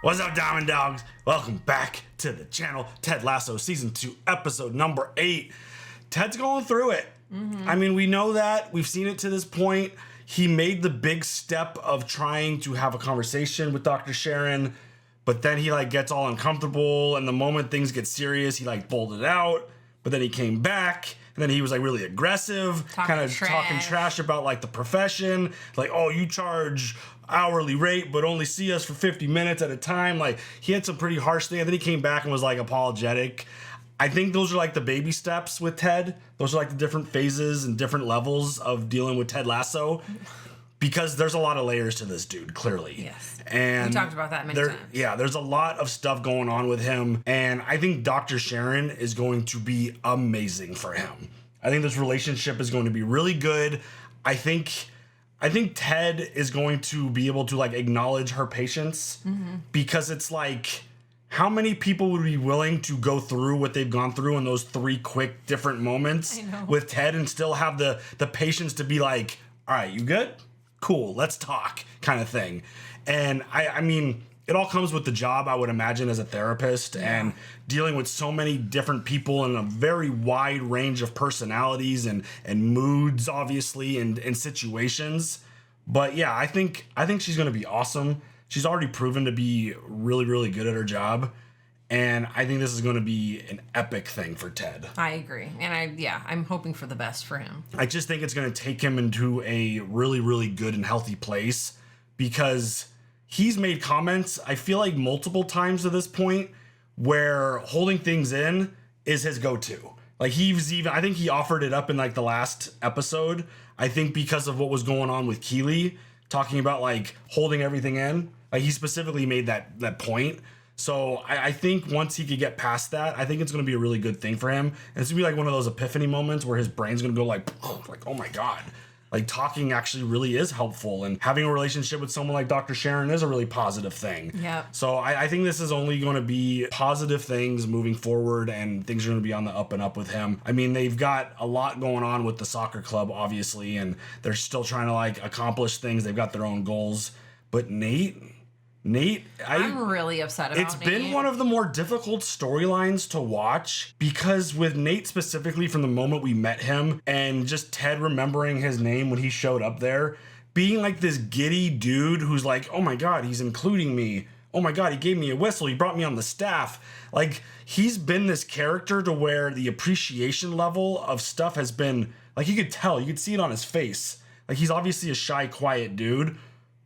What's up, Diamond Dogs? Welcome back to the channel. Ted Lasso Season 2, Episode number 8. Ted's going through it. I mean, we know that. We've seen it to this point. He made the big step of trying to have a conversation with Dr. Sharon, but then he gets all uncomfortable, and the moment things get serious, he folded out, but then he came back, and then he was really aggressive, kind of talking trash about the profession, oh, you charge hourly rate but only see us for 50 minutes at a time. He had some pretty harsh things, and then he came back and was apologetic. I think those are the baby steps with Ted. Those are the different phases and different levels of dealing with Ted Lasso, because there's a lot of layers to this dude, clearly. Yes. And we talked about that many times. Yeah, there's a lot of stuff going on with him, and I think Dr. Sharon is going to be amazing for him. I think this relationship is going to be really good. I think Ted is going to be able to acknowledge her patience, because it's how many people would be willing to go through what they've gone through in those 3 quick different moments with Ted and still have the patience to be all right, you good? Cool, let's talk kind of thing. And I mean, it all comes with the job, I would imagine, as a therapist, and dealing with so many different people in a very wide range of personalities and moods, obviously, and situations. But yeah, I think she's going to be awesome. She's already proven to be really, really good at her job. And I think this is going to be an epic thing for Ted. I agree. And I'm hoping for the best for him. I just think it's going to take him into a really, really good and healthy place, because he's made comments, I feel multiple times to this point, where holding things in is his go-to. I think he offered it up in the last episode, I think because of what was going on with Keely, talking about holding everything in. He specifically made that point. So I think once he could get past that, I think it's going to be a really good thing for him. And it's going to be one of those epiphany moments where his brain's going to go oh my God. Talking actually really is helpful, and having a relationship with someone like Dr. Sharon is a really positive thing. Yeah. So I think this is only going to be positive things moving forward, and things are going to be on the up and up with him. I mean, they've got a lot going on with the soccer club, obviously, and they're still trying to accomplish things. They've got their own goals. But Nate, I'm really upset about Nate. It's been one of the more difficult storylines to watch, because with Nate specifically, from the moment we met him and just Ted remembering his name when he showed up there, being this giddy dude who's oh my God, he's including me. Oh my God, he gave me a whistle. He brought me on the staff. He's been this character to where the appreciation level of stuff has been, you could tell, you could see it on his face. He's obviously a shy, quiet dude,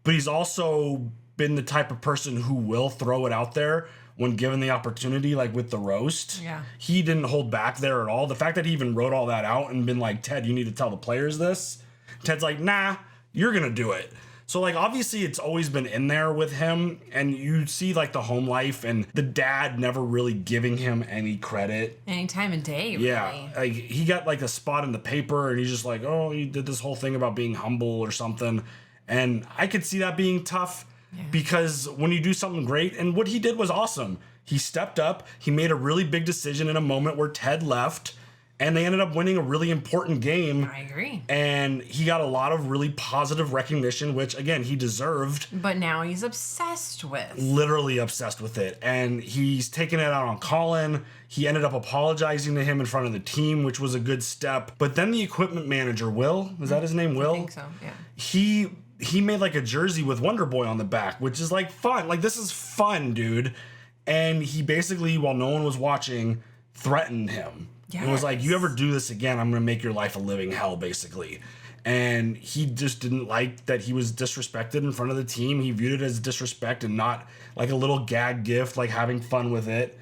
but he's also been the type of person who will throw it out there when given the opportunity, with the roast. Yeah. He didn't hold back there at all. The fact that he even wrote all that out and been Ted, you need to tell the players this. Ted's nah, you're going to do it. So obviously it's always been in there with him, and you see the home life and the dad never really giving him any credit. Any time of day, really. Yeah. He got a spot in the paper, and he's just oh, you did this whole thing about being humble or something. And I could see that being tough. Yeah. Because when you do something great, and what he did was awesome. He stepped up, he made a really big decision in a moment where Ted left, and they ended up winning a really important game. I agree. And he got a lot of really positive recognition, which, again, he deserved. But now he's obsessed with. Literally obsessed with it. And he's taking it out on Colin. He ended up apologizing to him in front of the team, which was a good step. But then the equipment manager, Will, is that his name, Will? I think so, yeah. He made a jersey with Wonder Boy on the back, which is fun. This is fun, dude. And he basically, while no one was watching, threatened him. Yes. And was you ever do this again, I'm going to make your life a living hell, basically. And he just didn't like that he was disrespected in front of the team. He viewed it as disrespect and not a little gag gift, having fun with it.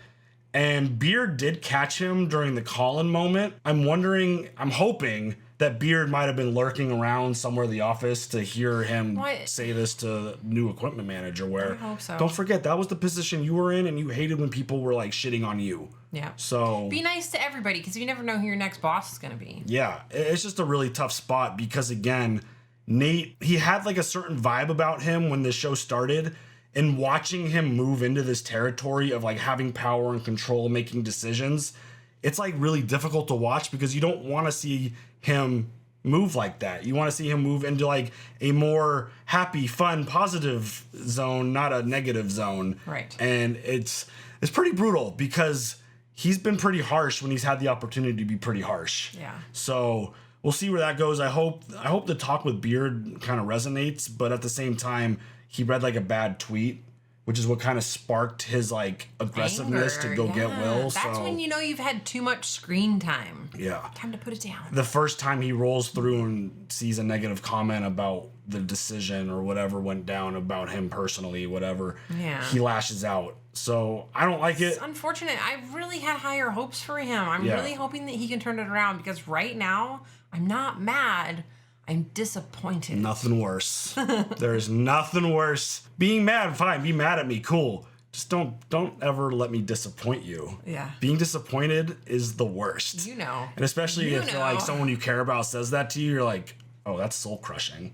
And Beard did catch him during the Colin moment. I'm hoping that Beard might have been lurking around somewhere in the office to hear him say this to the new equipment manager, where, I hope so. Don't forget, that was the position you were in, and you hated when people were shitting on you. Yeah. So be nice to everybody, because you never know who your next boss is going to be. Yeah. It's just a really tough spot, because, again, Nate, he had a certain vibe about him when the show started, and watching him move into this territory of having power and control, making decisions, it's really difficult to watch, because you don't want to see him move like that. You want to see him move into like a more happy, fun, positive zone, not a negative zone. Right. And it's pretty brutal because he's been pretty harsh when he's had the opportunity to be pretty harsh. Yeah. So we'll see where that goes. I hope the talk with Beard kind of resonates, but at the same time, he read like a bad tweet, which is what kind of sparked his like aggressiveness to go get Will. That's when you know you've had too much screen time. Yeah. Time to put it down. The first time he rolls through and sees a negative comment about the decision or whatever went down about him personally, whatever, he lashes out. So I don't like it. It's unfortunate. I really had higher hopes for him. I'm really hoping that he can turn it around because right now I'm not mad. I'm disappointed. Nothing worse. There's nothing worse. Being mad, fine. Be mad at me, cool. Just don't ever let me disappoint you. Yeah. Being disappointed is the worst. You know. And especially if like someone you care about says that to you, you're like, oh, that's soul crushing.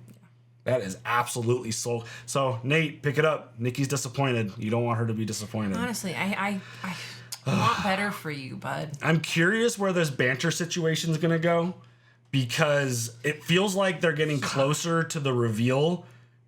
That is absolutely soul. So Nate, pick it up. Nikki's disappointed. You don't want her to be disappointed. Honestly, I want better for you, bud. I'm curious where this banter situation is gonna go, because it feels like they're getting closer to the reveal.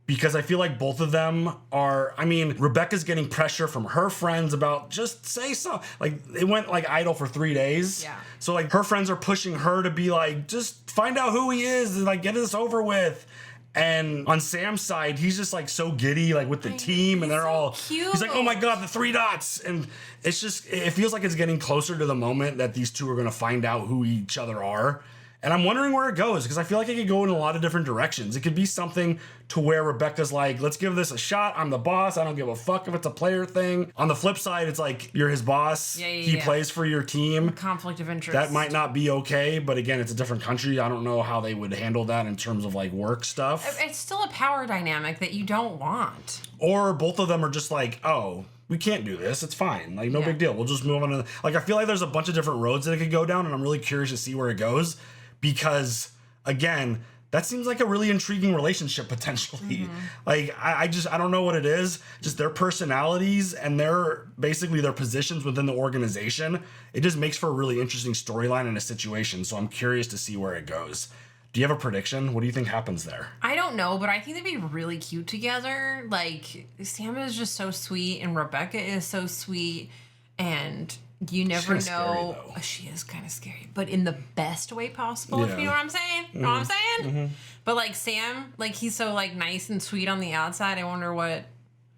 Because I feel like both of them are. I mean, Rebecca's getting pressure from her friends about just say so. Like it went like idle for 3 days. Yeah. So like her friends are pushing her to be like, just find out who he is and like get this over with. And on Sam's side, he's just like so giddy, like with the team, and they're so all cute. He's like, oh my god, the 3 dots, and it's just it feels like it's getting closer to the moment that these two are gonna find out who each other are. And I'm wondering where it goes, because I feel like it could go in a lot of different directions. It could be something to where Rebecca's like, let's give this a shot. I'm the boss. I don't give a fuck if it's a player thing. On the flip side, it's like, you're his boss. He plays for your team. Conflict of interest. That might not be okay, but again, it's a different country. I don't know how they would handle that in terms of like work stuff. It's still a power dynamic that you don't want. Or both of them are just like, oh, we can't do this. It's fine. Like, no big deal. We'll just move on to like, I feel like there's a bunch of different roads that it could go down, and I'm really curious to see where it goes. Because again, that seems like a really intriguing relationship potentially. Mm-hmm. Like I don't know what it is. Just their personalities and their positions within the organization. It just makes for a really interesting storyline and a situation. So I'm curious to see where it goes. Do you have a prediction? What do you think happens there? I don't know, but I think they'd be really cute together. Like Sam is just so sweet, and Rebecca is so sweet, and you never know. Scary, she is kind of scary, but in the best way possible. If you know what I'm saying. You know what I'm saying? Mm-hmm. But like Sam, like he's so like nice and sweet on the outside. I wonder what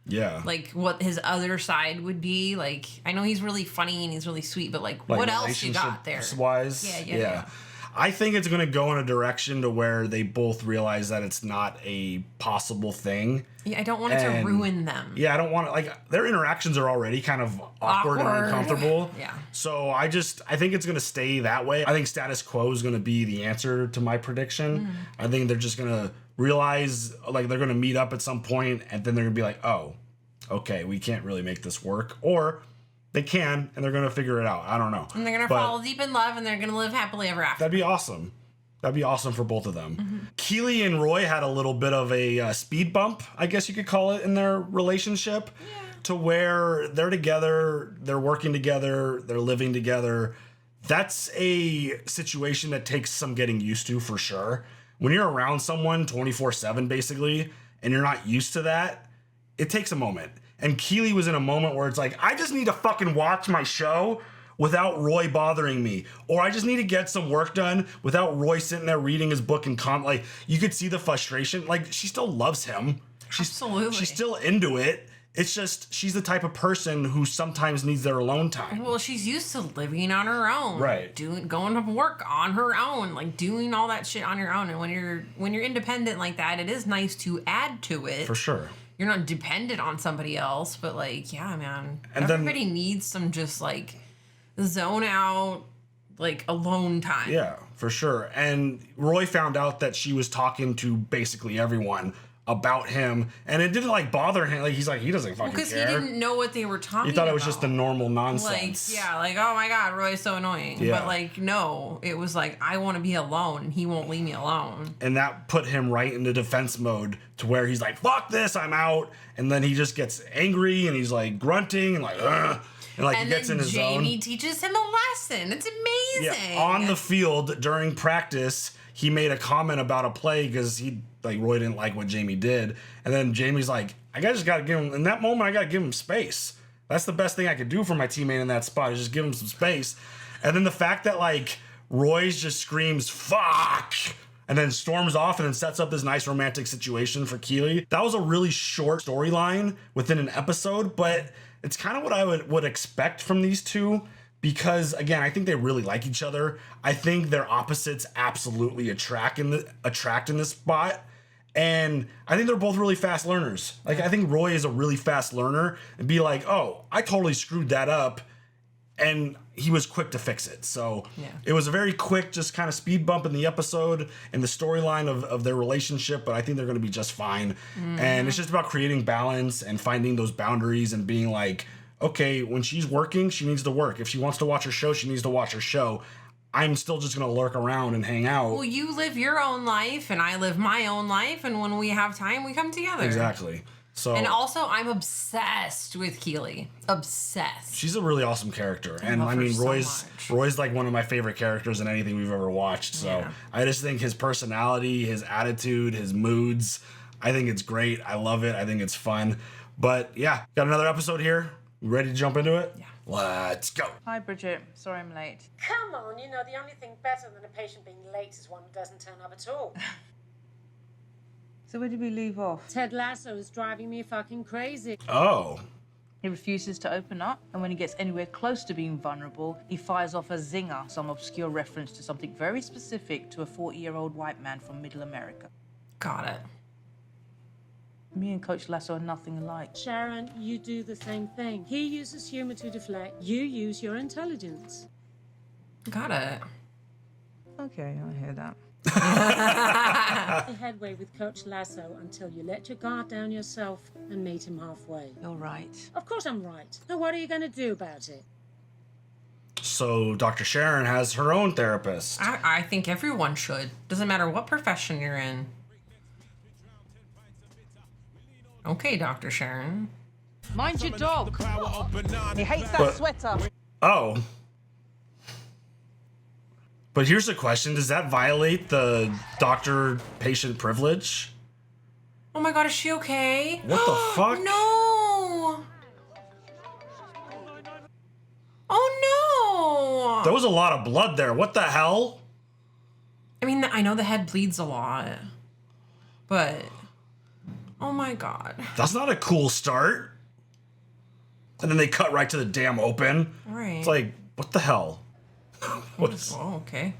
his other side would be. Like I know he's really funny and he's really sweet, but like what else you got there? Wise, yeah. I think it's going to go in a direction to where they both realize that it's not a possible thing. Yeah, I don't want it to ruin them. Yeah, I don't want to, like, their interactions are already kind of awkward. And uncomfortable. Yeah. So I think it's going to stay that way. I think status quo is going to be the answer to my prediction. Mm. I think they're just going to realize, like, they're going to meet up at some point, and then they're going to be like, oh, okay, we can't really make this work. Or they can, and they're going to figure it out. I don't know. And they're going to fall deep in love, and they're going to live happily ever after. That'd be awesome. That'd be awesome for both of them. Mm-hmm. Keely and Roy had a little bit of a speed bump, I guess you could call it, in their relationship. Yeah. To where they're together, they're working together, they're living together. That's a situation that takes some getting used to, for sure. When you're around someone 24/7, basically, and you're not used to that, it takes a moment. And Keely was in a moment where it's like, I just need to fucking watch my show without Roy bothering me. Or I just need to get some work done without Roy sitting there reading his book and like, you could see the frustration. Like, she still loves him. Absolutely. She's still into it. It's just, she's the type of person who sometimes needs their alone time. Well, she's used to living on her own. Right. Going to work on her own, like doing all that shit on your own. And when you're independent like that, it is nice to add to it. For sure. You're not dependent on somebody else, but like, yeah, man. And everybody needs some just like zone out, like alone time. Yeah, for sure. And Roy found out that she was talking to basically everyone about him, and it didn't like bother him. Like, he's like, he doesn't fucking care. Because he didn't know what they were talking about. He thought it was just the normal nonsense. Like, yeah, like, oh my God, Roy's so annoying. Yeah. But like, no, it was like, I want to be alone, and he won't leave me alone. And that put him right into defense mode, to where he's like, fuck this, I'm out. And then he just gets angry, and he's like grunting, and like, ugh. And like, he gets in his zone. And then Jamie teaches him a lesson. It's Yeah, on the field during practice, he made a comment about a play because Roy didn't like what Jamie did. And then Jamie's like, I just got to give him, in that moment, I got to give him space. That's the best thing I could do for my teammate in that spot, is just give him some space. And then the fact that, Roy's just screams, fuck, and then storms off and then sets up this nice romantic situation for Keely. That was a really short storyline within an episode, but it's kind of what I would expect from these two. Because, again, I think they really like each other. I think their opposites absolutely attract in this spot. And I think they're both really fast learners. I think Roy is a really fast learner and be like, oh, I totally screwed that up. And he was quick to fix it. So it was a very quick, just kind of speed bump in the episode and the storyline of their relationship. But I think they're going to be just fine. Mm-hmm. And it's just about creating balance and finding those boundaries and being like, okay, when she's working, she needs to work. If she wants to watch her show, she needs to watch her show. I'm still just going to lurk around and hang out. Well, you live your own life and I live my own life. And when we have time, we come together. Exactly. So, and also, I'm obsessed with Keely. Obsessed. She's a really awesome character. And I mean, Roy's one of my favorite characters in anything we've ever watched. So I just think his personality, his attitude, his moods, I think it's great. I love it. I think it's fun. But yeah, got another episode here. Ready to jump into it? Yeah. Let's go. Hi, Bridget. Sorry I'm late. Come on, the only thing better than a patient being late is one who doesn't turn up at all. So where did we leave off? Ted Lasso is driving me fucking crazy. Oh. He refuses to open up, and when he gets anywhere close to being vulnerable, he fires off a zinger, some obscure reference to something very specific to a 40-year-old white man from Middle America. Got it. Me and Coach Lasso are nothing alike. Sharon, you do the same thing. He uses humor to deflect. You use your intelligence. Got it. Okay, I hear that. The headway with Coach Lasso until you let your guard down yourself and meet him halfway. You're right. Of course I'm right. Now what are you going to do about it? So Dr. Sharon has her own therapist. I think everyone should. Doesn't matter what profession you're in. Okay, Dr. Sharon. Mind your dog. He hates that sweater. Oh. But here's the question. Does that violate the doctor-patient privilege? Oh my god, is she okay? What the fuck? No! Oh no! There was a lot of blood there. What the hell? I mean, I know the head bleeds a lot. But... oh my god. That's not a cool start. And then they cut right to the damn open. Right. It's like, what the hell? Oh, okay.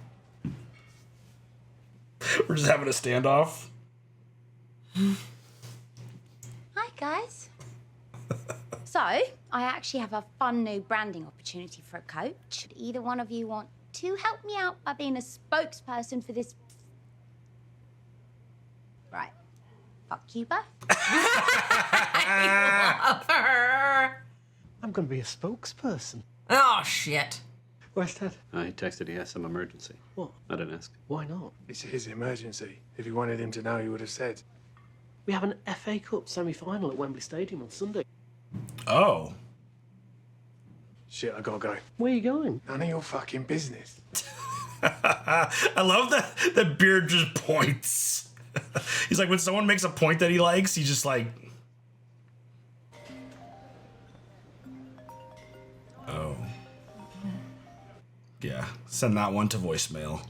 We're just having a standoff. Hi, guys. So, I actually have a fun new branding opportunity for a coach. Would either one of you want to help me out by being a spokesperson for this? Right. Fuck you both. I love her. I'm going to be a spokesperson. Oh, shit. Where's Ted? I texted he has some emergency. What? I didn't ask. Why not? It's his emergency. If you wanted him to know, he would have said. We have an FA Cup semi-final at Wembley Stadium on Sunday. Oh. Shit, I gotta go. Where are you going? None of your fucking business. I love that Beard just points. He's like, when someone makes a point that he likes, he just like... Oh. Yeah, send that one to voicemail.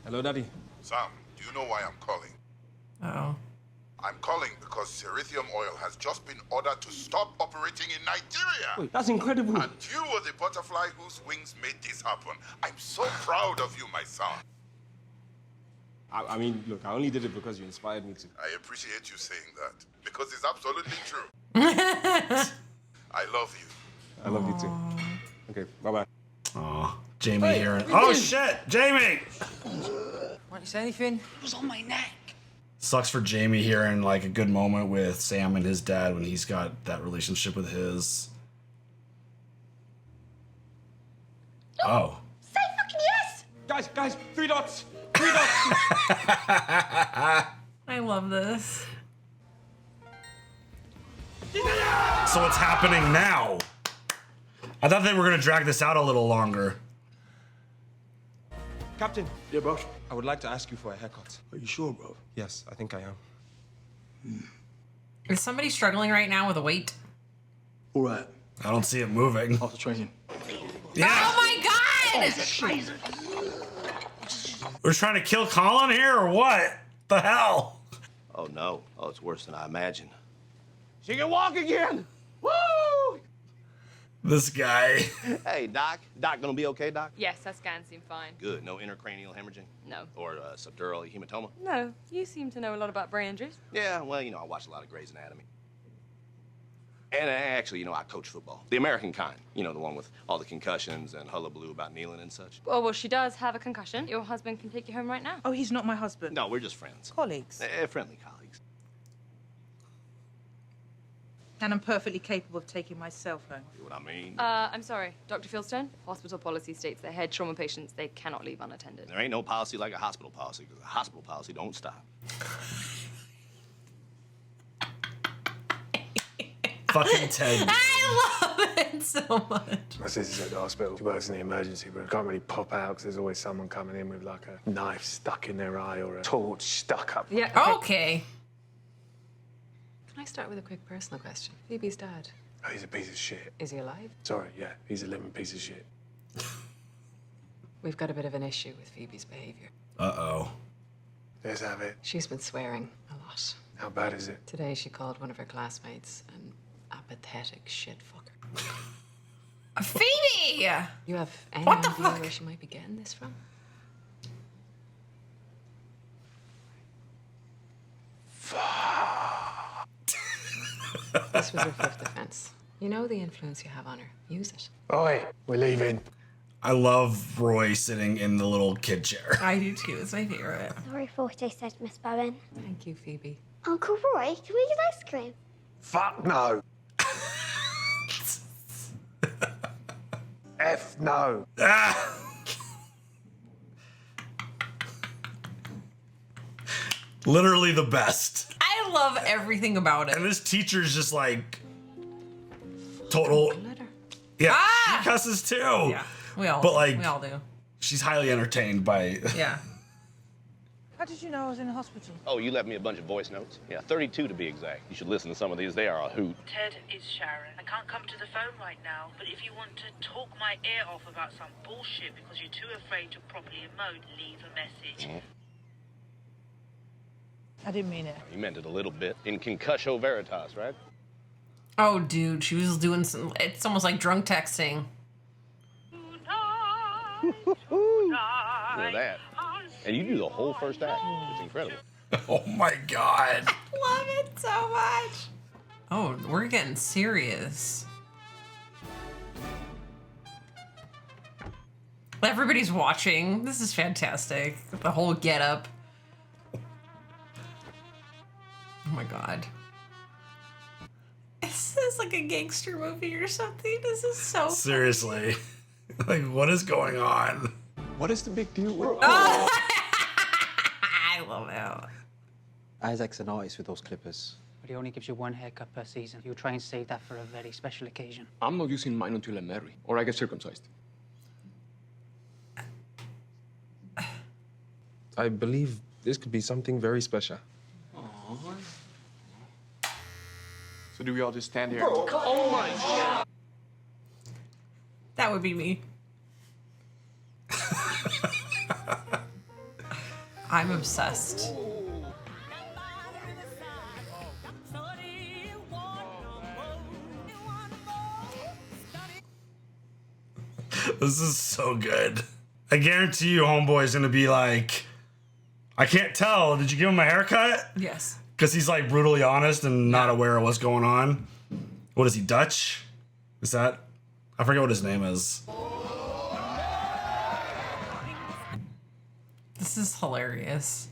Hello, Daddy. Sam, do you know why I'm calling? Uh-oh. I'm calling because Cerithium Oil has just been ordered to stop operating in Nigeria. Wait, that's incredible. And you were the butterfly whose wings made this happen. I'm so proud of you, my son. I mean, look, I only did it because you inspired me to. I appreciate you saying that because it's absolutely true. I love you. I love you too. Okay, bye-bye. Aw, Jamie here. Oh, shit! Jamie! Won't you say anything? It was on my neck. Sucks for Jamie here in like a good moment with Sam and his dad when he's got that relationship with his. Oh. Say fucking yes! Guys, 3 dots! 3 dots! I love this. So what's happening now? I thought they were going to drag this out a little longer. Captain. Yeah, bro. I would like to ask you for a haircut. Are you sure, bro? Yes, I think I am. Is somebody struggling right now with a weight? All right. I don't see it moving. After training. Yeah. Oh my god! We're trying to kill Colin here or what? The hell? Oh, no. Oh, it's worse than I imagined. She can walk again! Woo! This guy. Hey, Doc. Doc gonna be okay, Doc? Yes, that scan seemed fine. Good. No intracranial hemorrhaging? No. Or subdural hematoma? No, you seem to know a lot about brain injuries. Yeah, well, I watch a lot of Grey's Anatomy. And actually, I coach football. The American kind. The one with all the concussions and hullabaloo about kneeling and such. Oh, well, she does have a concussion. Your husband can take you home right now. Oh, he's not my husband. No, we're just friends. Colleagues. Friendly colleagues. And I'm perfectly capable of taking myself home. You know what I mean? I'm sorry, Dr. Fieldstone. Hospital policy states that head trauma patients, they cannot leave unattended. There ain't no policy like a hospital policy, because a hospital policy don't stop. Fucking Ted. I love it so much. My sister's at the hospital. She works in the emergency room. Can't really pop out because there's always someone coming in with like a knife stuck in their eye or a torch stuck up. Yeah. Okay. Can I start with a quick personal question? Phoebe's dad. Oh, he's a piece of shit. Is he alive? Sorry, yeah, he's a living piece of shit. We've got a bit of an issue with Phoebe's behavior. Uh-oh. Let's have it. She's been swearing a lot. How bad is it? Today she called one of her classmates an apathetic shit fucker. Phoebe! You have any What the idea fuck? where she might be getting this from? This was her fifth offense. You know the influence you have on her. Use it. Oi, we're leaving. I love Roy sitting in the little kid chair. I do too. It's my favorite. Sorry for what I said, Miss Bowen. Thank you, Phoebe. Uncle Roy, can we get ice cream? Fuck no. F no. Literally the best. I love everything about it. And this teacher's just like total. Let her. Yeah, Ah! she cusses too. Yeah, we all. But like, we all do. she's highly entertained by. Yeah. How did you know I was in the hospital? Oh, you left me a bunch of voice notes? Yeah, 32 to be exact. You should listen to some of these. They are a hoot. Ted, it's Sharon. I can't come to the phone right now, but if you want to talk my ear off about some bullshit because you're too afraid to properly emote, leave a message. I didn't mean it. You meant it a little bit. In concussio veritas, right? Oh, dude, she was doing some. It's almost like drunk texting. Look at that. And you do the whole first act. It's incredible. Oh my god. Love it so much. Oh, we're getting serious. Everybody's watching. This is fantastic. The whole getup. Oh my god. Is this like a gangster movie or something? This is so Seriously. Like, what is going on? What is the big deal with... I love it. Isaac's an artist with those clippers. But he only gives you one haircut per season. You try and save that for a very special occasion. I'm not using mine until I marry, or I get circumcised. I believe this could be something very special. So do we all just stand here? Oh my god. That would be me. I'm obsessed. This is so good. I guarantee you homeboy's gonna be like, I can't tell, did you give him a haircut? Yes. Because he's like brutally honest and not aware of what's going on. What is he, Dutch? Is that? I forget what his name is. This is hilarious.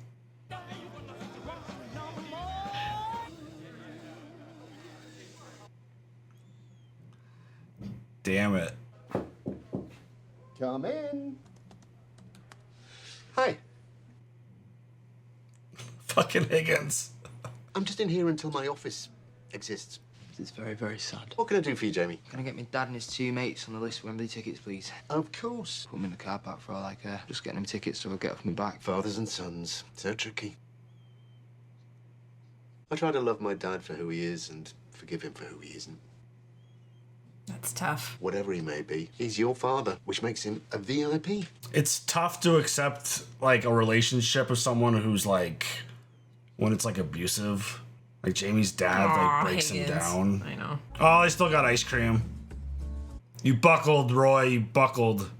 Damn it. Come in. Hi. Fucking Higgins. I'm just in here until my office exists. It's very, very sad. What can I do for you, Jamie? Can I get my dad and his 2 mates on the list of Wembley tickets, please? Of course. Put them in the car park for all I care. Just getting them tickets so I'll get off my back. Fathers and sons. So tricky. I try to love my dad for who he is and forgive him for who he isn't. That's tough. Whatever he may be, he's your father, which makes him a VIP. It's tough to accept like a relationship with someone who's like, when it's like abusive. Like Jamie's dad like breaks him down. I know. Oh, they still got ice cream. You buckled, Roy. You buckled.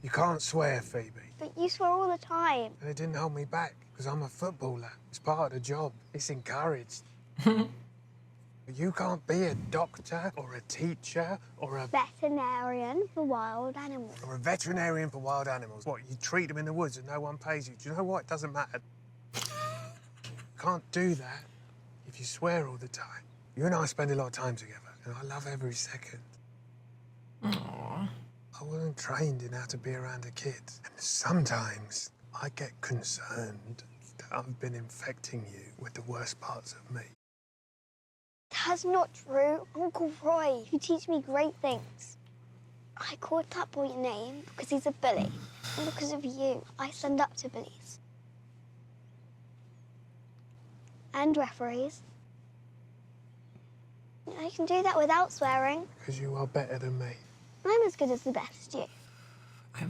You can't swear, Phoebe. But you swear all the time. And it didn't hold me back, because I'm a footballer. It's part of the job. It's encouraged. You can't be a doctor or a teacher or a Veterinarian for wild animals. or a veterinarian for wild animals. What, you treat them in the woods and no one pays you? Do you know what? It doesn't matter. Can't do that if you swear all the time. You and I spend a lot of time together, and I love every second. Aww. I wasn't trained in how to be around a kid. And sometimes I get concerned that I've been infecting you with the worst parts of me. That's not true. Uncle Roy, you teach me great things. I called that boy a name because he's a bully. And because of you, I stand up to bullies. And referees. I can do that without swearing. Because you are better than me. I'm as good as the best you.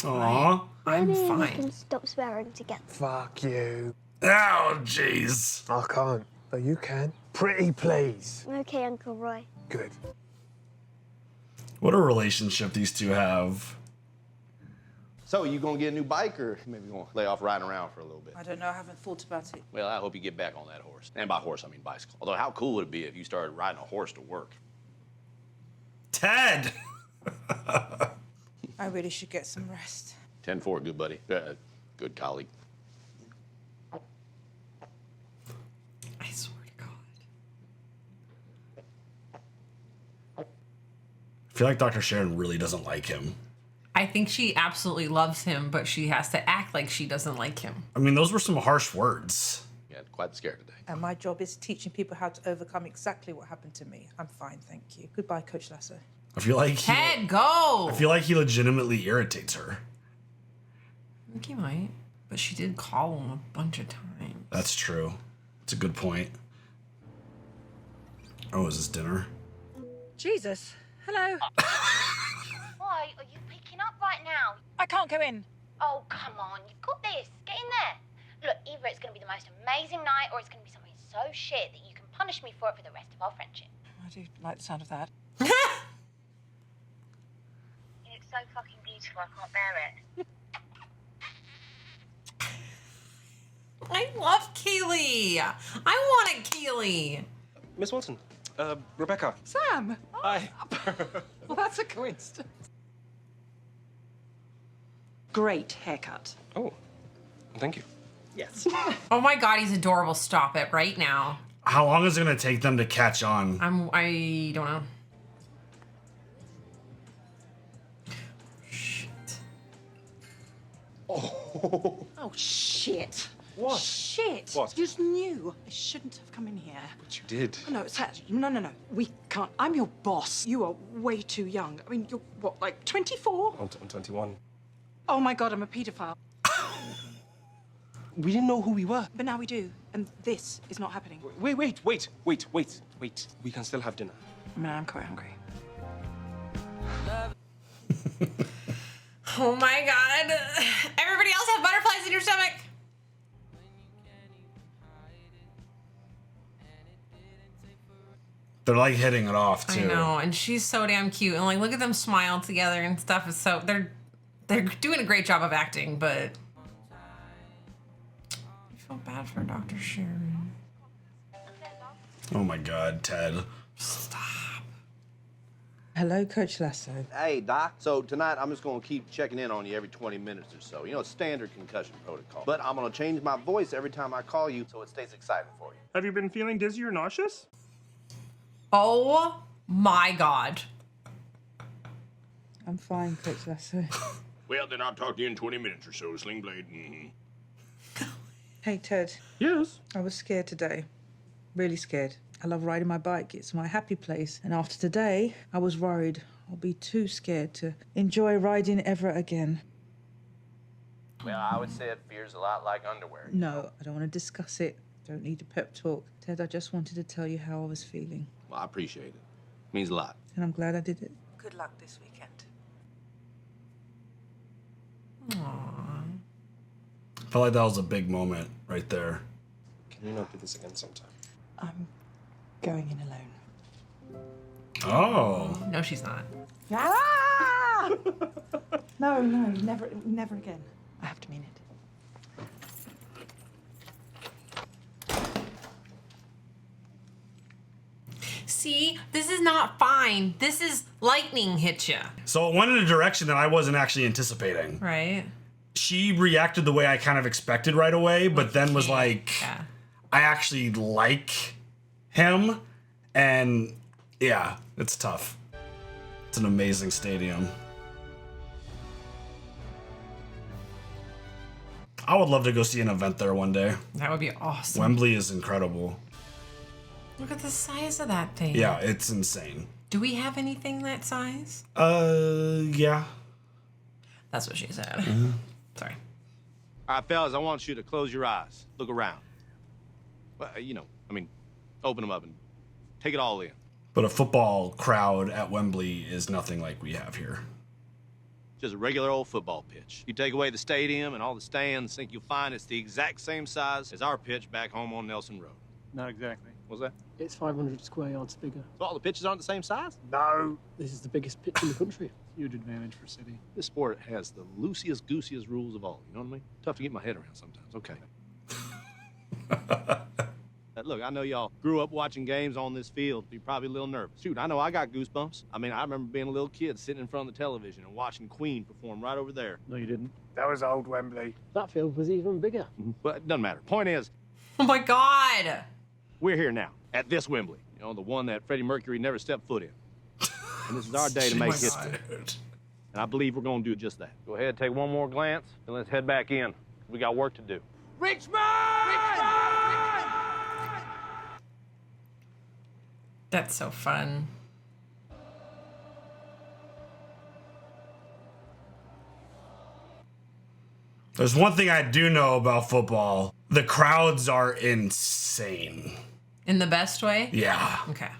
Aw. I'm Maybe fine. we can stop swearing together. Fuck you. Oh, jeez. I can't, but you can. Pretty please. Okay, Uncle Roy. Good. What a relationship these two have. So, you gonna get a new bike, or maybe you gonna lay off riding around for a little bit? I don't know. I haven't thought about it. Well, I hope you get back on that horse. And by horse, I mean bicycle. Although, how cool would it be if you started riding a horse to work? Ted! I really should get some rest. 10-4, good buddy. Good colleague. I swear to God. I feel like Dr. Sharon really doesn't like him. I think she absolutely loves him, but she has to act like she doesn't like him. I mean, those were some harsh words. Yeah, quite scared today. And my job is teaching people how to overcome exactly what happened to me. I'm fine, thank you. Goodbye, Coach Lasso. I feel like Ted, go! I feel like he legitimately irritates her. I think he might, but she did call him a bunch of times. That's true. It's a good point. Oh, is this dinner? Jesus. Hello. Why are you picking up right now? I can't go in. Oh, come on. You've got this. Get in there. Look, either it's going to be the most amazing night or it's going to be something so shit that you can punish me for it for the rest of our friendship. I do like the sound of that. It's so fucking beautiful. I can't bear it. I love Keely. I wanted Keely. Miss Watson, Rebecca. Sam. Hi. Well, that's a coincidence. Great haircut. Oh, thank you. Yes. Oh my God, he's adorable. Stop it right now. How long is it going to take them to catch on? I don't know. Oh, shit. What? Shit. What? You just knew I shouldn't have come in here. But you did. Oh, no, Sat, no. We can't. I'm your boss. You are way too young. I mean, you're, what, like 24? I'm 21. Oh, my God, I'm a paedophile. We didn't know who we were. But now we do. And this is not happening. Wait. We can still have dinner. I mean, I'm quite hungry. Oh my God. Everybody else have butterflies in your stomach. They're like hitting it off too. I know, and she's so damn cute. And like, look at them smile together and stuff. Is so they're doing a great job of acting, but I feel bad for Dr. Sharon. Oh my God, Ted. Stop. Hello, Coach Lasso. Hey, Doc. So tonight, I'm just gonna keep checking in on you every 20 minutes or so. You know, it's standard concussion protocol. But I'm gonna change my voice every time I call you so it stays exciting for you. Have you been feeling dizzy or nauseous? Oh my God. I'm fine, Coach Lasso. Well, then I'll talk to you in 20 minutes or so, Sling Blade. Mm-hmm. Hey, Ted. Yes? I was scared today. Really scared. I love riding my bike. It's my happy place. And after today, I was worried I'll be too scared to enjoy riding ever again. Well, I would say it feels a lot like underwear. No, I don't want to discuss it. Don't need a pep talk. Ted, I just wanted to tell you how I was feeling. Well, I appreciate it. Means a lot. And I'm glad I did it. Good luck this weekend. Aww. I felt like that was a big moment right there. Can you not do this again sometime? I'm going in alone. Oh. No, she's not. Ah! No, never again. I have to mean it. See, this is not fine. This is lightning hit you. So it went in a direction that I wasn't actually anticipating. Right. She reacted the way I kind of expected right away, but then was like, I actually like him. And yeah, it's tough. It's an amazing stadium. I would love to go see an event there one day. That would be awesome. Wembley is incredible. Look at the size of that thing. Yeah, it's insane. Do we have anything that size? Yeah. That's what she said. Mm-hmm. Sorry. All right, fellas, I want you to close your eyes. Look around. Well, open them up and take it all in. But a football crowd at Wembley is nothing like we have here. Just a regular old football pitch. You take away the stadium and all the stands, think you'll find it's the exact same size as our pitch back home on Nelson Road. Not exactly. What's that? It's 500 square yards bigger. So all the pitches aren't the same size? No. This is the biggest pitch in the country. Huge advantage for City. This sport has the loosiest, goosiest rules of all. You know what I mean? Tough to get my head around sometimes. Okay. Look, I know y'all grew up watching games on this field. You're probably a little nervous. Shoot, I know I got goosebumps. I remember being a little kid sitting in front of the television and watching Queen perform right over there. No, you didn't. That was old Wembley. That field was even bigger. But it doesn't matter. Point is, oh my God, we're here now at this Wembley. You know, the one that Freddie Mercury never stepped foot in. And this is our day to make history. And I believe we're going to do just that. Go ahead, take one more glance, and let's head back in. We got work to do. Richmond! that's so fun. There's one thing I do know about football. The crowds are insane. In the best way? Yeah. Okay.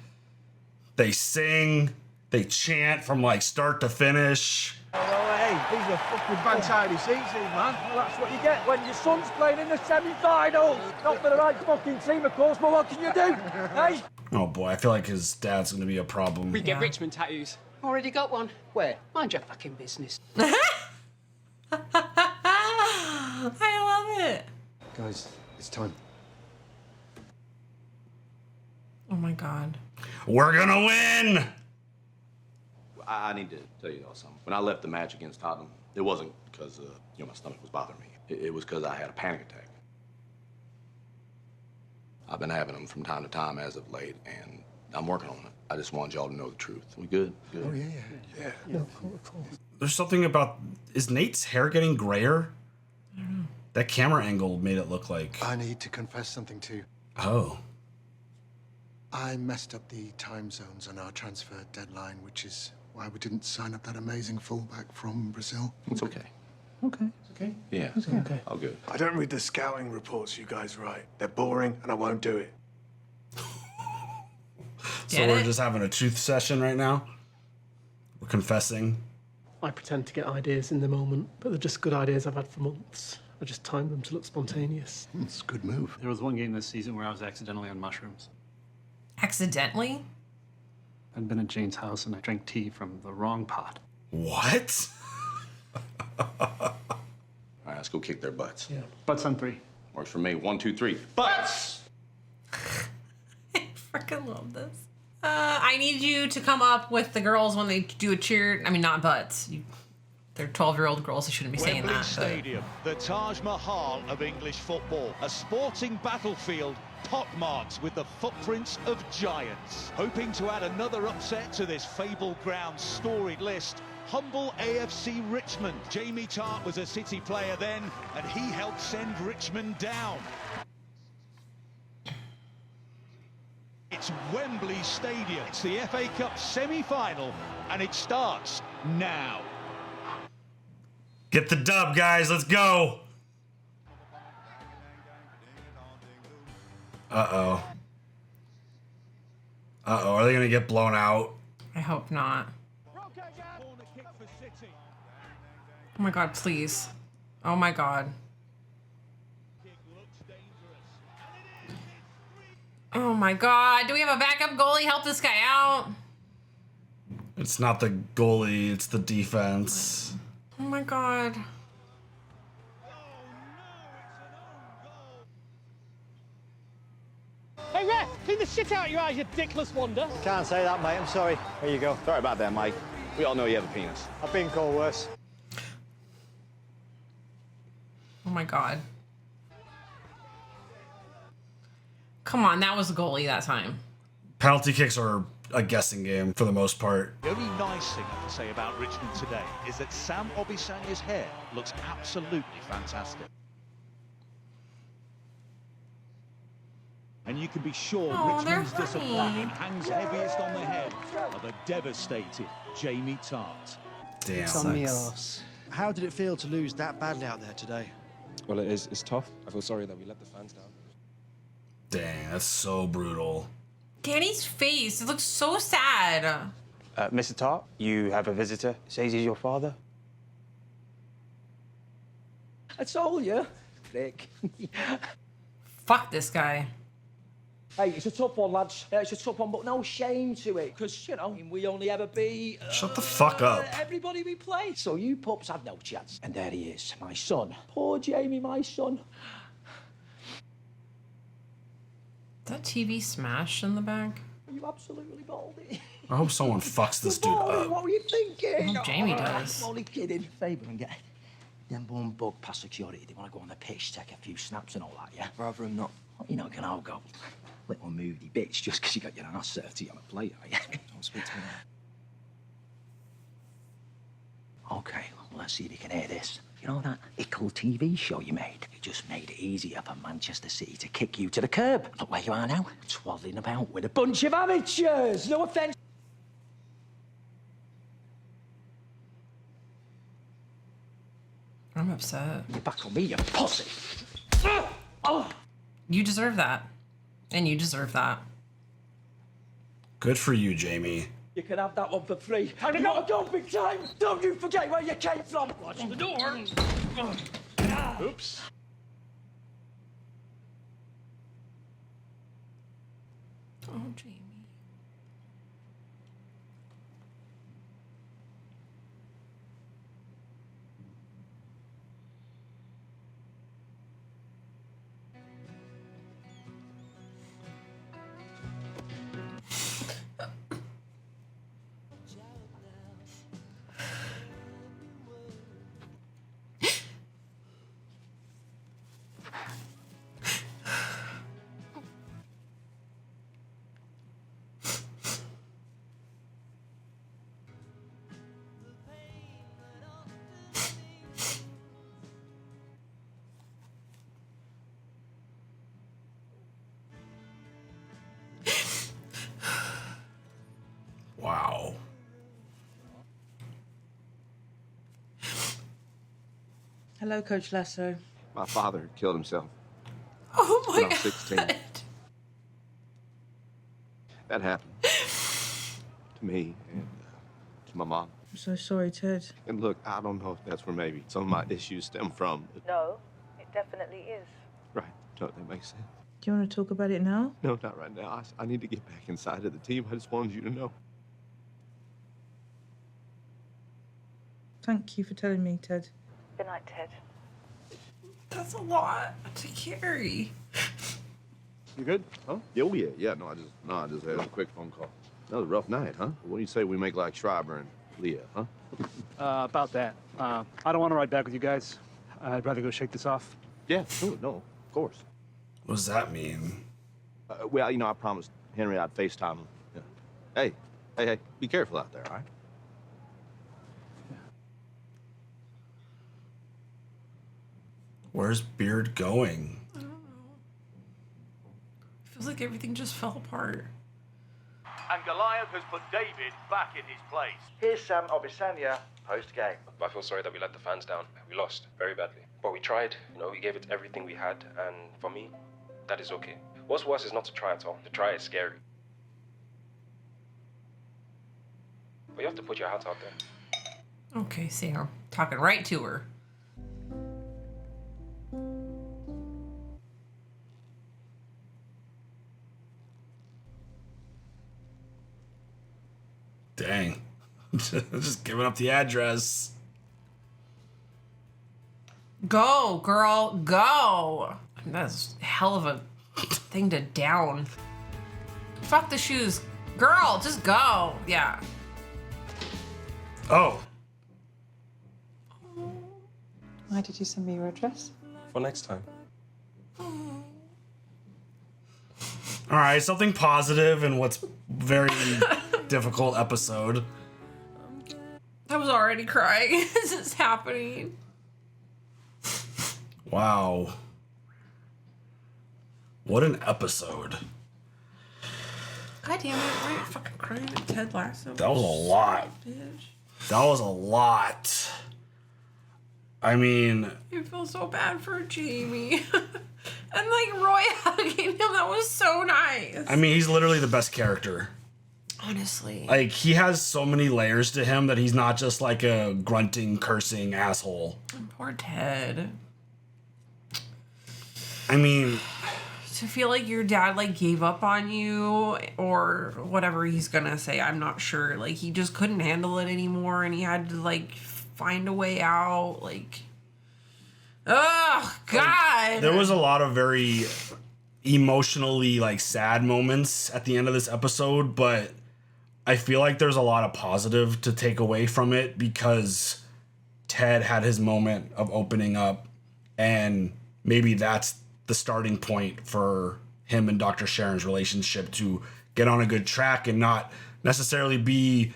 They sing, they chant from like start to finish. Oh, hey, these are fucking fantastic seats, these, man. Well, that's what you get when your son's playing in the semi-finals. Not for the right fucking team, of course, but what can you do, hey? Oh boy, I feel like his dad's gonna be a problem. We get Richmond tattoos. Already got one. Where? Mind your fucking business. I love it. Guys, it's time. Oh my God. We're gonna win! I need to tell you all something. When I left the match against Tottenham, it wasn't because, my stomach was bothering me. It was because I had a panic attack. I've been having them from time to time as of late, and I'm working on it. I just want y'all to know the truth. We good? Good. Oh, yeah. No, of course. There's something about, is Nate's hair getting grayer? I don't know. That camera angle made it look like... I need to confess something too. Oh. I messed up the time zones on our transfer deadline, which is why we didn't sign up that amazing fullback from Brazil. It's okay. Okay. It's okay. Yeah. It's okay. All good. I don't read the scouting reports you guys write. They're boring, and I won't do it. So we're just having a truth session right now? We're confessing? I pretend to get ideas in the moment, but they're just good ideas I've had for months. I just time them to look spontaneous. It's a good move. There was one game this season where I was accidentally on mushrooms. Accidentally? I'd been at Jane's house and I drank tea from the wrong pot. What? All right, let's go kick their butts. Yeah. Butts on 3. Works for me. 1, 2, 3. Butts! I freaking love this. I need you to come up with the girls when they do a cheer. I mean, not butts. They're 12-year-old girls. I shouldn't be saying Wembley that. Stadium, the Taj Mahal of English football. A sporting battlefield pockmarked with the footprints of giants. Hoping to add another upset to this fabled ground's storied list, humble AFC Richmond. Jamie Tart was a City player then, and he helped send Richmond down. It's It's Wembley Stadium. It's the FA Cup semi-final, and it starts now. Get the dub, guys. Let's go. Uh-oh. Uh-oh. Are they going to get blown out? I hope not. Oh my god, please. Oh my god. Oh my god. Do we have a backup goalie? Help this guy out. It's not the goalie, it's the defense. Oh my god. Hey, ref, clean the shit out of your eyes, you dickless wonder. Can't say that, mate. I'm sorry. Here you go. Sorry about that, Mike. We all know you have a penis. I've been called worse. Oh my god. Come on, that was the goalie that time. Penalty kicks are a guessing game for the most part. The only nice thing I can say about Richmond today is that Sam Obisanya's hair looks absolutely fantastic. And you can be sure Richmond's disappointment hangs heaviest on the head of a devastated Jamie Tart. Damn. It's on me arse. How did it feel to lose that badly out there today? Well, it's tough. I feel sorry that we let the fans down. Dang, that's so brutal. Danny's face, it looks so sad. Mr. Tart, you have a visitor. Says he's your father. I told you. Prick. Fuck this guy. Hey, it's a tough one, lads. It's a tough one, but no shame to it. Because, you know, we only ever beat... Shut the fuck up. Everybody we play. So you pups had no chance. And there he is, my son. Poor Jamie, my son. That TV smashed in the back. Are you absolutely baldy? I hope someone fucks this dude up. What were you thinking? I hope Jamie does. I'm only kidding. Favour and get them born bug past security. They want to go on the pitch, take a few snaps and all that, yeah? Rather him not. You're not going to all go little moody bitch just because you got your ass served to you on a plate, are you? Don't speak to me now. Okay, well, let's see if you can hear this. You know that ickle TV show you made? It just made it easier for Manchester City to kick you to the curb. Look where you are now, twaddling about with a bunch of amateurs. No offence. I'm upset. You're back on me, you pussy. Oh. You deserve that. And you deserve that. Good for you, Jamie. You can have that one for free. And you gotta go big time. Don't you forget where you came from. Watch the door. Oops. Oh, Jamie. Wow. Hello, Coach Lasso. My father killed himself Oh my when I god. was 16. That happened to me and to my mom. I'm so sorry, Ted. And look, I don't know if that's where maybe some of my issues stem from. But No, it definitely is. right, no, that makes sense. Do you want to talk about it now? No, not right now. I need to get back inside of the team. I just wanted you to know. Thank you for telling me, Ted. Good night, Ted. That's a lot to carry. You good? Huh? Yeah, oh, yeah. No, I just had a quick phone call. That was a rough night, huh? What do you say we make like Schreiber and Leah, huh? About that. I don't want to ride back with you guys. I'd rather go shake this off. Yeah, sure, no, of course. What does that mean? Well, you know, I promised Henry I'd FaceTime him. Yeah. Hey, be careful out there, all right? Where's Beard going? I don't know. Feels like everything just fell apart. and Goliath has put David back in his place. Here's Sam Obisanya post-game. I feel sorry that we let the fans down. We lost very badly. But we tried, we gave it everything we had, and for me, that is okay. What's worse is not to try at all. To try is scary. But you have to put your heart out there. Okay, Sam. Talking right to her. Dang. Just giving up the address. Go, girl, go. That's a hell of a thing to down. Fuck the shoes. Girl, just go. Yeah. Oh. Why did you send me your address? For next time. All right, something positive in what's very difficult episode. I was already crying. This is happening. Wow. What an episode. God damn it, why are you fucking crying at Ted Lasso? That was a lot. Bitch. That was a lot. I mean... I feel so bad for Jamie. And like Roy hugging him, that was so nice. I mean, he's literally the best character. Honestly. Like, he has so many layers to him that he's not just like a grunting, cursing asshole. Poor Ted. I mean... To feel like your dad like gave up on you or whatever he's gonna say, I'm not sure. Like, he just couldn't handle it anymore and he had to like find a way out. Like, oh God. There was a lot of very emotionally like sad moments at the end of this episode, but I feel like there's a lot of positive to take away from it because Ted had his moment of opening up, and maybe that's the starting point for him and Dr. Sharon's relationship to get on a good track and not necessarily be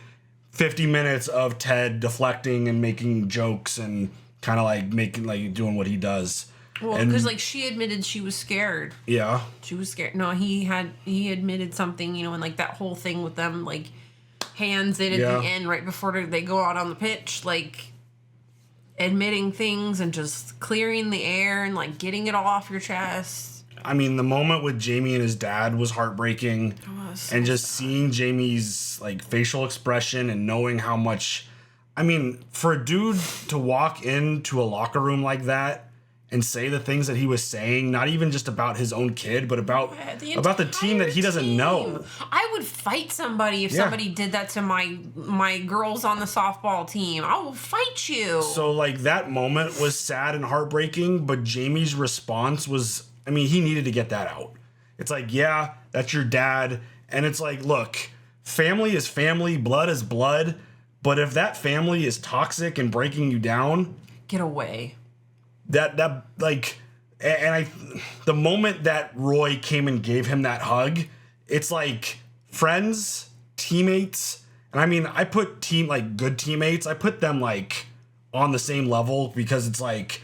50 minutes of Ted deflecting and making jokes and kind of like doing what he does. Well, because like she admitted she was scared. Yeah. She was scared. No, he admitted something, and like that whole thing with them like hands in at the end right before they go out on the pitch, like admitting things and just clearing the air and like getting it all off your chest. I mean, the moment with Jamie and his dad was heartbreaking. And just seeing Jamie's like facial expression and knowing how much, I mean, for a dude to walk into a locker room like that and say the things that he was saying, not even just about his own kid, but about the team that he doesn't know. I would fight somebody if somebody did that to my girls on the softball team. I will fight you. So like that moment was sad and heartbreaking, but Jamie's response was, I mean, he needed to get that out. It's like, yeah, that's your dad. And it's like, look, family is family, blood is blood. But if that family is toxic and breaking you down, get away. The moment that Roy came and gave him that hug, it's like friends, teammates, and I mean, I put good teammates, I put them like on the same level because it's like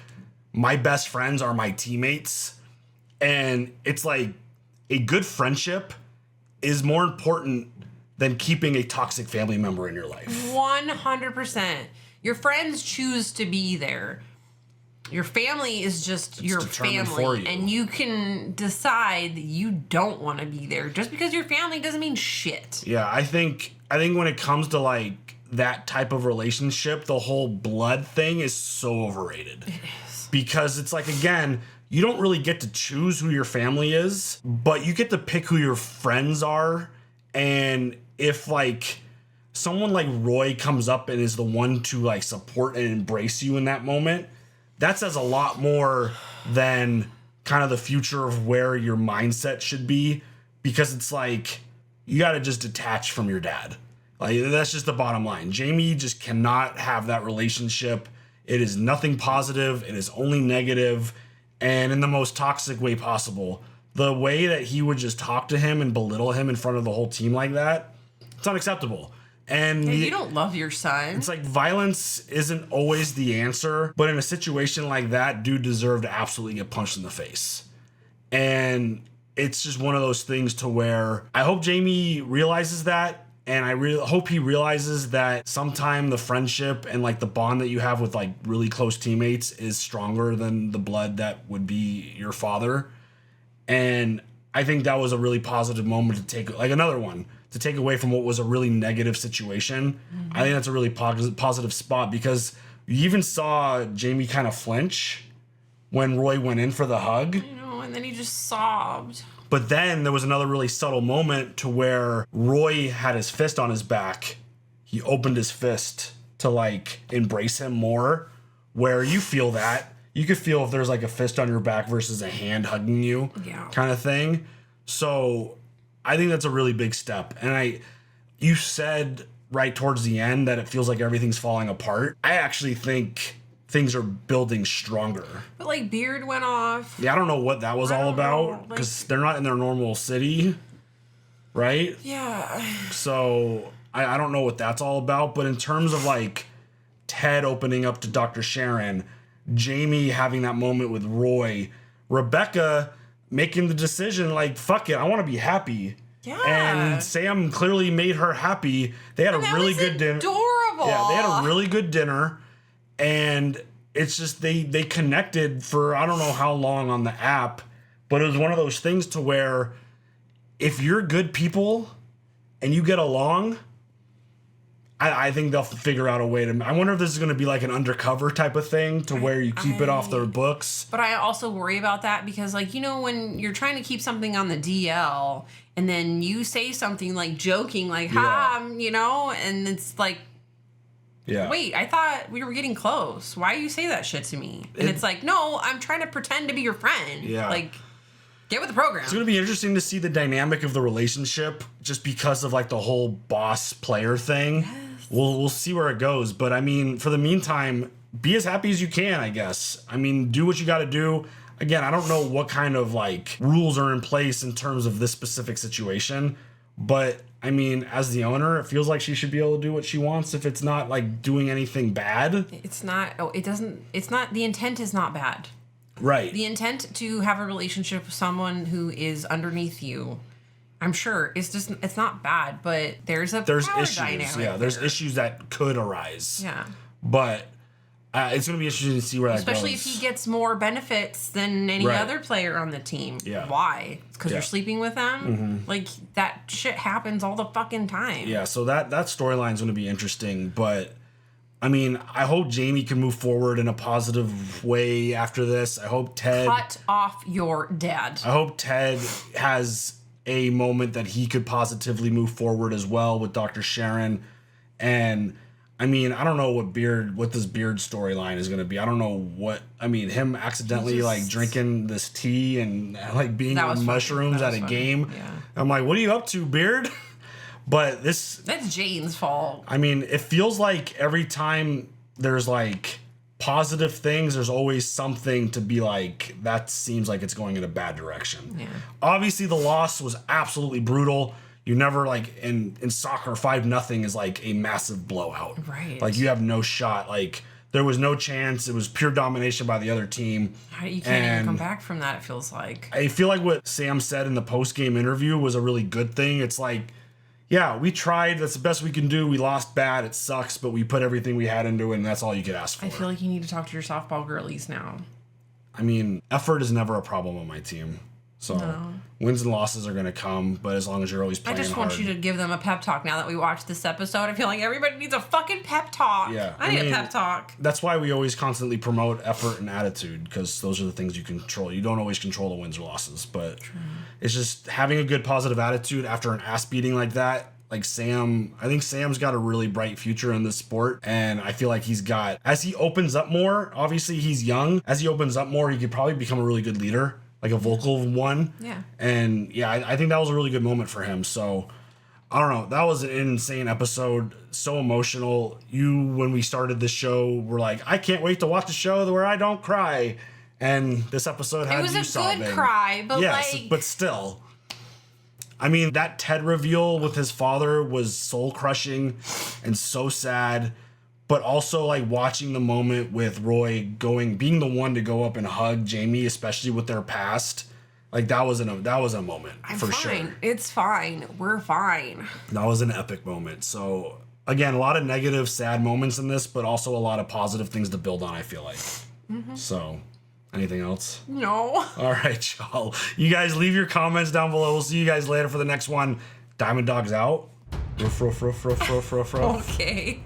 my best friends are my teammates, and it's like a good friendship is more important than keeping a toxic family member in your life. 100%. Your friends choose to be there. Your family is just your family, and you can decide that you don't want to be there. Just because your family doesn't mean shit. Yeah, I think when it comes to like that type of relationship, the whole blood thing is so overrated. It is. Because it's like, again, you don't really get to choose who your family is, but you get to pick who your friends are. And if like someone like Roy comes up and is the one to like support and embrace you in that moment, that says a lot more than kind of the future of where your mindset should be, because it's like you got to just detach from your dad. Like, that's just the bottom line. Jamie just cannot have that relationship. It is nothing positive. It is only negative, and in the most toxic way possible. The way that he would just talk to him and belittle him in front of the whole team like that, it's unacceptable. And you don't love your son. It's like violence isn't always the answer, but in a situation like that, dude deserved to absolutely get punched in the face. And it's just one of those things to where I hope Jamie realizes that. And I really hope he realizes that sometime the friendship and like the bond that you have with like really close teammates is stronger than the blood that would be your father. And I think that was a really positive moment to take, like another one, to take away from what was a really negative situation. Mm-hmm. I think that's a really positive spot because you even saw Jamie kind of flinch when Roy went in for the hug. I know, and then he just sobbed. But then there was another really subtle moment to where Roy had his fist on his back. He opened his fist to like embrace him more, where you feel that. You could feel if there's like a fist on your back versus a hand hugging you kind of thing. So I think that's a really big step. And you said right towards the end that it feels like everything's falling apart. I actually think things are building stronger. But like Beard went off. Yeah, I don't know what that was all about because they're not in their normal city, right? Yeah. So I don't know what that's all about. But in terms of like Ted opening up to Dr. Sharon, Jamie having that moment with Roy, Rebecca making the decision like, fuck it, I want to be happy. Yeah. And Sam clearly made her happy. They had a really good dinner. Adorable. Yeah, they had a really good dinner. And it's just they connected for I don't know how long on the app, but it was one of those things to where if you're good people and you get along, I think they'll figure out a way to. I wonder if this is going to be like an undercover type of thing to where you keep it off their books. But I also worry about that because, like, you know, when you're trying to keep something on the DL and then you say something like joking, like, you know, and it's like, wait, I thought we were getting close. Why do you say that shit to me? And it's like, no, I'm trying to pretend to be your friend. Yeah. Like, get with the program. It's going to be interesting to see the dynamic of the relationship just because of like the whole boss player thing. Yes. We'll see where it goes. But I mean, for the meantime, be as happy as you can, I guess. I mean, do what you got to do. Again, I don't know what kind of like rules are in place in terms of this specific situation, but I mean, as the owner, it feels like she should be able to do what she wants if it's not like doing anything bad. It's not, the intent is not bad. Right. The intent to have a relationship with someone who is underneath you, I'm sure it's not bad, but there's power issues. dynamic. Yeah, there's issues that could arise. Yeah. But it's going to be interesting to see where that goes. Especially if he gets more benefits than any other player on the team. Yeah. Why? Because you're sleeping with them? Mm-hmm. Like, that shit happens all the fucking time. Yeah, so that storyline is going to be interesting. But, I mean, I hope Jamie can move forward in a positive way after this. I hope Ted... Cut off your dad. I hope Ted has a moment that he could positively move forward as well with Dr. Sharon. And... I mean, I don't know what this Beard storyline is going to be. I don't know him accidentally like drinking this tea and like being on mushrooms at a game. Yeah. I'm like, what are you up to, Beard? But that's Jane's fault. I mean, it feels like every time there's like positive things, there's always something to be like, that seems like it's going in a bad direction. Yeah. Obviously, the loss was absolutely brutal. You never like in soccer 5-0 is like a massive blowout. Right. Like you have no shot. Like there was no chance. It was pure domination by the other team. You can't even come back from that, it feels like. I feel like what Sam said in the post-game interview was a really good thing. It's like, yeah, we tried. That's the best we can do. We lost bad. It sucks, but we put everything we had into it, and that's all you could ask for. I feel like you need to talk to your softball girlies now. I mean, effort is never a problem on my team. So wins and losses are going to come, but as long as you're always playing hard. I just want you to give them a pep talk now that we watched this episode. I feel like everybody needs a fucking pep talk. Yeah. I need a pep talk. That's why we always constantly promote effort and attitude, because those are the things you control. You don't always control the wins or losses, but it's just having a good positive attitude after an ass beating like that. Like Sam, I think Sam's got a really bright future in this sport, and I feel like as he opens up more, obviously he's young, as he opens up more, he could probably become a really good leader. Like a vocal one. Yeah. And yeah, I think that was a really good moment for him. So I don't know. That was an insane episode. So emotional. When we started this show, were like, I can't wait to watch a show where I don't cry. And this episode had you sobbing. It was a good cry, but but still. I mean, that Ted reveal with his father was soul crushing and so sad. But also, like, watching the moment with Roy being the one to go up and hug Jamie, especially with their past, Like that was a moment for fine. sure. It's fine. We're fine. That was an epic moment. So again, a lot of negative, sad moments in this, but also a lot of positive things to build on, I feel like. So, anything else? No. All right, y'all. You guys leave your comments down below. We'll see you guys later for the next one. Diamond Dog's out. Ruff, ruff, ruff, ruff, ruff, ruff, ruff. Okay.